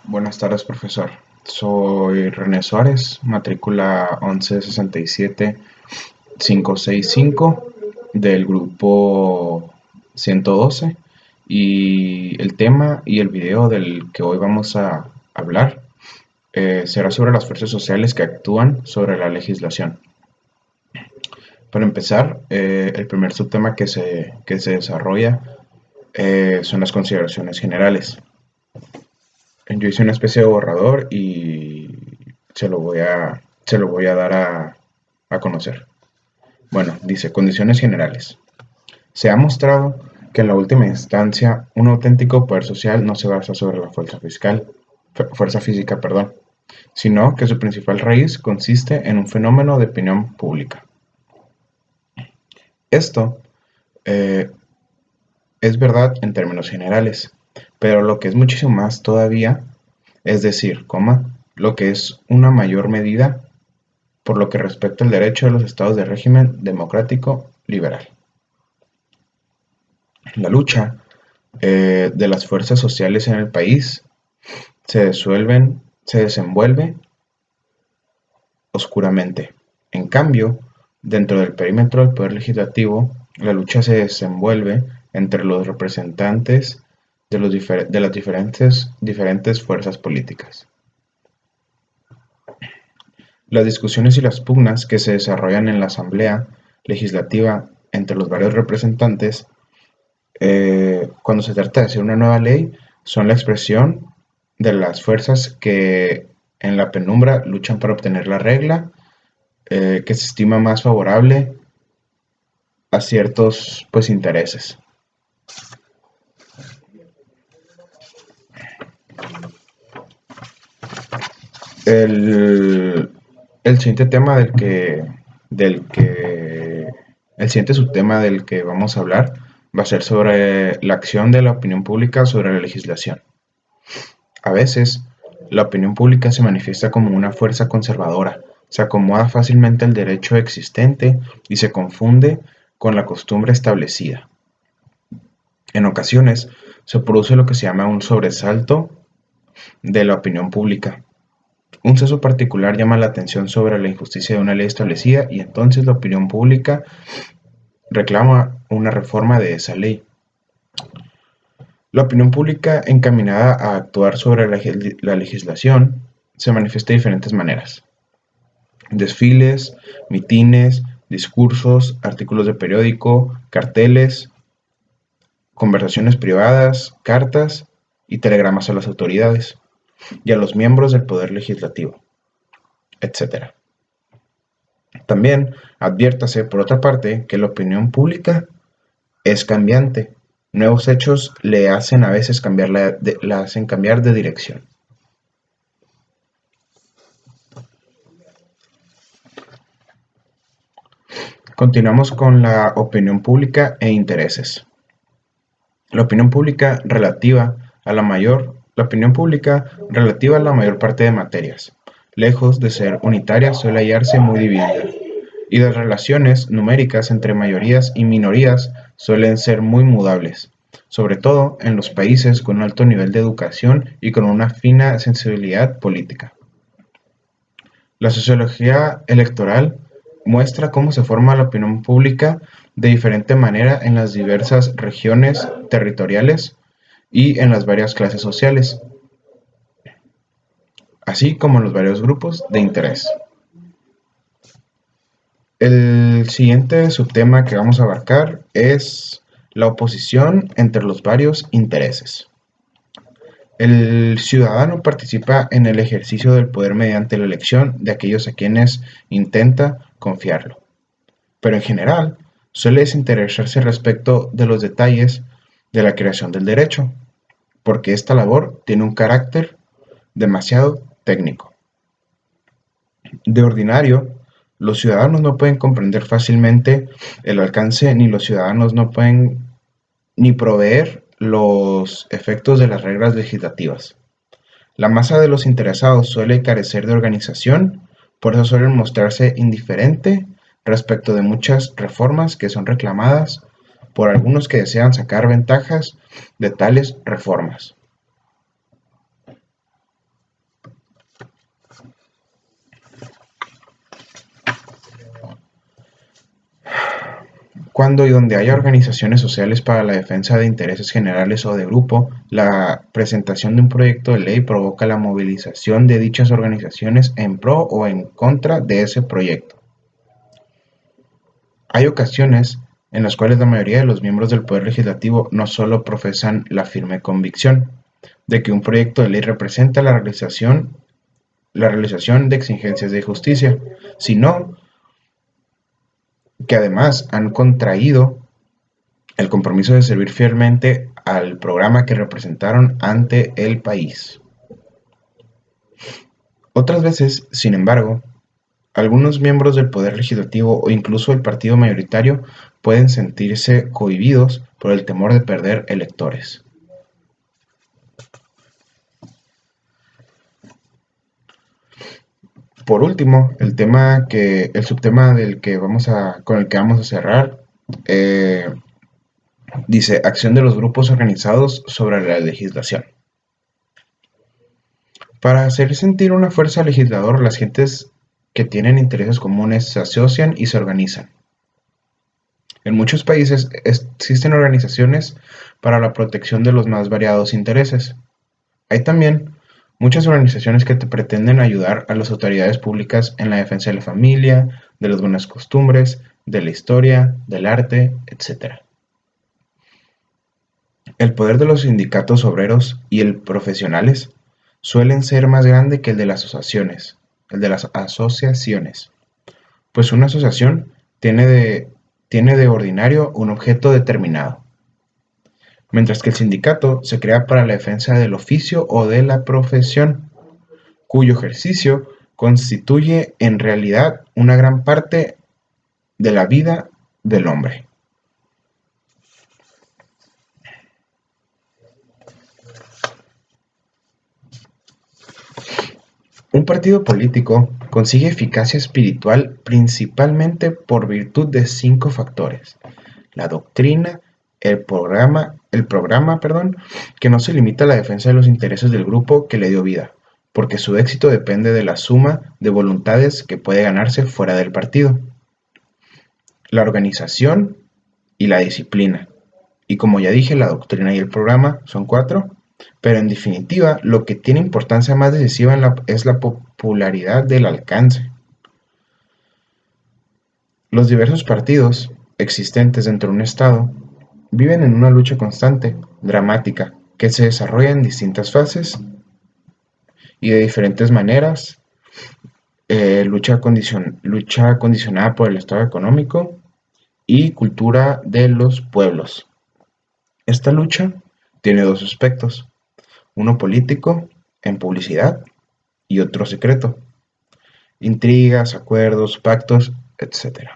Buenas tardes, profesor. Soy René Suárez, matrícula 1167565 del grupo 112 y el tema y el video del que hoy vamos a hablar será sobre las fuerzas sociales que actúan sobre la legislación. Para empezar, el primer subtema que se desarrolla son las consideraciones generales. Yo hice una especie de borrador y se lo voy a dar a conocer. Bueno, dice, condiciones generales. Se ha mostrado que en la última instancia un auténtico poder social no se basa sobre la fuerza física, perdón, sino que su principal raíz consiste en un fenómeno de opinión pública. Esto eh, es verdad en términos generales, pero lo que es muchísimo más todavía, es decir, lo que es una mayor medida por lo que respecta al derecho de los estados de régimen democrático liberal. La lucha de las fuerzas sociales en el país se desenvuelve oscuramente. En cambio, dentro del perímetro del poder legislativo, la lucha se desenvuelve entre los representantes de las diferentes fuerzas políticas. Las discusiones y las pugnas que se desarrollan en la Asamblea Legislativa entre los varios representantes, cuando se trata de hacer una nueva ley, son la expresión de las fuerzas que en la penumbra luchan para obtener la regla que se estima más favorable a ciertos intereses. El, el siguiente tema del que, el siguiente subtema del que vamos a hablar va a ser sobre la acción de la opinión pública sobre la legislación. A veces, la opinión pública se manifiesta como una fuerza conservadora, se acomoda fácilmente al derecho existente y se confunde con la costumbre establecida. En ocasiones, se produce lo que se llama un sobresalto de la opinión pública. Un suceso particular llama la atención sobre la injusticia de una ley establecida y entonces la opinión pública reclama una reforma de esa ley. La opinión pública encaminada a actuar sobre la legislación se manifiesta de diferentes maneras. Desfiles, mitines, discursos, artículos de periódico, carteles, conversaciones privadas, cartas y telegramas a las autoridades y a los miembros del Poder Legislativo, etc. También adviértase, por otra parte, que la opinión pública es cambiante. Nuevos hechos le hacen a veces la hacen cambiar de dirección. Continuamos con la opinión pública e intereses. La opinión pública relativa a la mayor parte de materias, lejos de ser unitaria, suele hallarse muy dividida, y las relaciones numéricas entre mayorías y minorías suelen ser muy mudables, sobre todo en los países con un alto nivel de educación y con una fina sensibilidad política. La sociología electoral muestra cómo se forma la opinión pública de diferente manera en las diversas regiones territoriales y en las varias clases sociales, así como en los varios grupos de interés. El siguiente subtema que vamos a abarcar es la oposición entre los varios intereses. El ciudadano participa en el ejercicio del poder mediante la elección de aquellos a quienes intenta confiarlo, pero en general suele desinteresarse respecto de los detalles de la creación del derecho, porque esta labor tiene un carácter demasiado técnico. De ordinario, los ciudadanos no pueden comprender fácilmente el alcance, ni los ciudadanos no pueden ni proveer los efectos de las reglas legislativas. La masa de los interesados suele carecer de organización, por eso suelen mostrarse indiferente respecto de muchas reformas que son reclamadas por algunos que desean sacar ventajas de tales reformas. Cuando y donde haya organizaciones sociales para la defensa de intereses generales o de grupo, la presentación de un proyecto de ley provoca la movilización de dichas organizaciones en pro o en contra de ese proyecto. Hay ocasiones en las cuales la mayoría de los miembros del Poder Legislativo no solo profesan la firme convicción de que un proyecto de ley representa la realización de exigencias de justicia, sino que además han contraído el compromiso de servir fielmente al programa que representaron ante el país. Otras veces, sin embargo, algunos miembros del Poder Legislativo o incluso el partido mayoritario pueden sentirse cohibidos por el temor de perder electores. Por último, el subtema con el que vamos a cerrar, dice acción de los grupos organizados sobre la legislación. Para hacer sentir una fuerza al legislador, las gentes que tienen intereses comunes se asocian y se organizan. En muchos países existen organizaciones para la protección de los más variados intereses. Hay también muchas organizaciones que te pretenden ayudar a las autoridades públicas en la defensa de la familia, de las buenas costumbres, de la historia, del arte, etc. El poder de los sindicatos obreros y el profesionales suelen ser más grande que el de las asociaciones, pues una asociación tiene de ordinario un objeto determinado, mientras que el sindicato se crea para la defensa del oficio o de la profesión, cuyo ejercicio constituye en realidad una gran parte de la vida del hombre. Un partido político consigue eficacia espiritual principalmente por virtud de 5 factores: la doctrina, el programa, que no se limita a la defensa de los intereses del grupo que le dio vida, porque su éxito depende de la suma de voluntades que puede ganarse fuera del partido. La organización y la disciplina. Y como ya dije, la doctrina y el programa son 4, pero en definitiva, lo que tiene importancia más decisiva es la popularidad del alcance. Los diversos partidos existentes dentro de un Estado viven en una lucha constante, dramática, que se desarrolla en distintas fases y de diferentes maneras. Lucha condicionada por el estado económico y cultura de los pueblos. Esta lucha tiene 2 aspectos: uno político, en publicidad, y otro secreto, intrigas, acuerdos, pactos, etc.